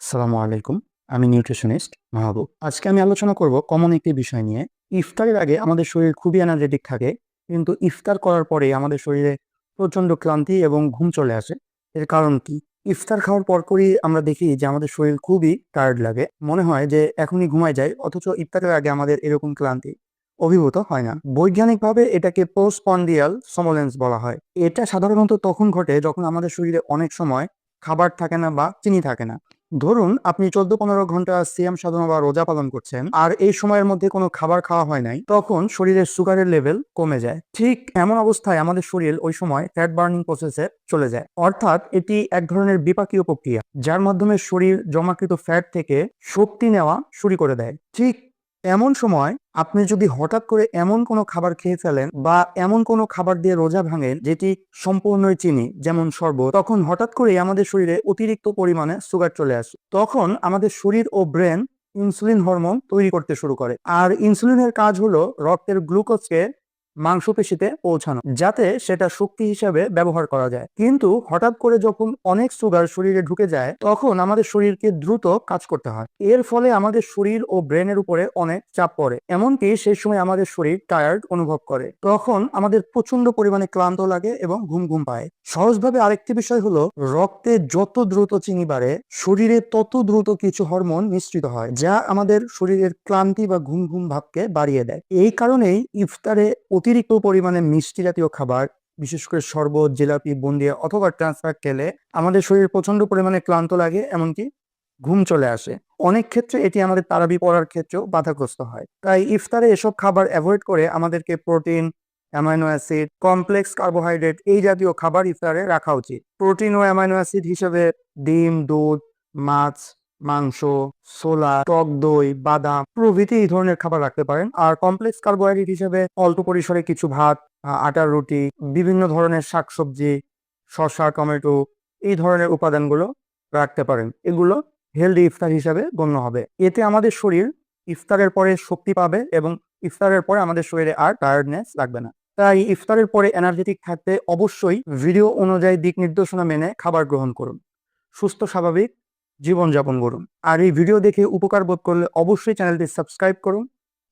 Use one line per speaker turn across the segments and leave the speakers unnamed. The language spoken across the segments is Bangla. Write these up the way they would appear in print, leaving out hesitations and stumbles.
আসসালামু আলাইকুম। আমি নিউট্রিশনিস্ট মাহবুব। আজকে আমি আলোচনা করব কমন একটি বিষয় নিয়ে। ইফতারের আগে আমাদের শরীর খুবই এনার্জেটিক থাকে, কিন্তু ইফতার করার পরেই আমাদের শরীরে প্রচণ্ড ক্লান্তি এবং ঘুম চলে আসে। এর কারণ কি? ইফতার খাওয়ার পরপরই আমরা দেখি যে আমাদের শরীর খুবই টায়ার্ড লাগে। মনে হয় যে এখনই ঘুমায় যাই, অথচ ইফতারের আগে আমাদের এরকম ক্লান্তি অভিভূত হয় না। বৈজ্ঞানিকভাবে এটাকে পোস্টপান্ডিয়াল somnolence বলা হয়। এটা সাধারণত তখন ঘটে যখন আমাদের শরীরে অনেক সময় খাবার থাকে না বা চিনি থাকে না। ধরুন আপনি 14-15 ঘন্টা সিয়াম সাধনা বা রোজা পালন করছেন, আর এই সময়ের মধ্যে কোনো খাবার খাওয়া হয় নাই, তখন শরীরের সুগারের লেভেল কমে যায়। ঠিক এমন অবস্থায় আমাদের শরীর ওই সময় ফ্যাট বার্নিং প্রসেসে চলে যায়। অর্থাৎ এটি এক ধরনের বিপাকীয় প্রক্রিয়া, যার মাধ্যমে শরীর জমাকৃত ফ্যাট থেকে শক্তি নেওয়া শুরু করে দেয়। ঠিক এমন সময় আপনি যদি হঠাৎ করে এমন কোনো খাবার খেয়ে ফেলেন বা এমন কোনো খাবার দিয়ে রোজা ভাঙেন যেটি সম্পূর্ণই চিনি, যেমন শরবত, তখন হঠাৎ করেই আমাদের শরীরে অতিরিক্ত পরিমাণে সুগার চলে আসে। তখন আমাদের শরীর ও ব্রেন ইনসুলিন হরমোন তৈরি করতে শুরু করে, আর ইনসুলিনের কাজ হলো রক্তের গ্লুকোজকে মাংসপেশিতে পৌঁছানো, যাতে সেটা শক্তি হিসাবে ব্যবহার করা যায়। কিন্তু হঠাৎ করে যখন অনেক সুগার শরীরে ঢুকে যায়, তখন আমাদের শরীরকে দ্রুত কাজ করতে হয়। এর ফলে আমাদের শরীর ও ব্রেনের উপরে অনেক চাপ পড়ে, এমনকি সেই সময় আমাদের শরীর টায়ার্ড অনুভব করে। তখন আমাদের প্রচন্ড পরিমাণে ক্লান্ত লাগে এবং ঘুম ঘুম পায়। সহজভাবে আরেকটি বিষয় হলো, রক্তে যত দ্রুত চিনি বাড়ে, শরীরে তত দ্রুত কিছু হরমোন নিঃসৃত হয়, যা আমাদের শরীরের ক্লান্তি বা ঘুম ঘুম ভাবকে বাড়িয়ে দেয়। এই কারণেই ইফতারে অতিরিক্ত পরিমাণে মিষ্টি জাতীয় খাবার, বিশেষ করে শরবত, জিলাপি, বুন্দিয়া অথবা ট্রান্সফার খেলে আমাদের শরীর প্রচন্ড পরিমাণে ক্লান্ত লাগে, এমনকি ঘুম চলে আসে। অনেক ক্ষেত্রে এটি আমাদের তারাবি পড়ার ক্ষেত্রেও বাধাগ্রস্ত হয়। তাই ইফতারে এসব খাবার অ্যাভয়েড করে আমাদেরকে protein, amino acid, complex carbohydrate এই জাতীয় খাবার ইফতারে রাখা উচিত। প্রোটিন ও অ্যামাইনো অ্যাসিড হিসেবে ডিম, দুধ, মাছ, মাংস, ছোলা, টক দই, বাদাম প্রভৃতি এই ধরনের খাবার রাখতে পারেন। আর কমপ্লেক্স কার্বোহাইড্রেট হিসেবে অল্প পরিসরে কিছু ভাত, আটার রুটি, বিভিন্ন ধরনের শাকসবজি, শসা, টমেটো এই ধরনের উপাদানগুলো রাখতে পারেন। এগুলো হেলদি ইফতার হিসাবে গণ্য হবে। এতে আমাদের শরীর ইফতারের পরে শক্তি পাবে এবং ইফতারের পরে আমাদের শরীরে আর টায়ার্ডনেস লাগবে না। তাই ইফতারের পরে এনার্জেটিক থাকতে অবশ্যই ভিডিও অনুযায়ী দিক নির্দেশনা মেনে খাবার গ্রহণ করুন। সুস্থ স্বাভাবিক জীবনযাপন করুন। আর এই ভিডিও দেখে উপকার বোধ করলে অবশ্যই চ্যানেলটি সাবস্ক্রাইব করুন,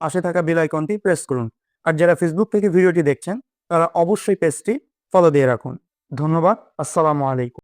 পাশে থাকা বেল আইকনটি প্রেস করুন। আর যারা ফেসবুক থেকে ভিডিওটি দেখছেন, তারা অবশ্যই পেজটি ফলো দিয়ে রাখুন। ধন্যবাদ। আসসালামু আলাইকুম।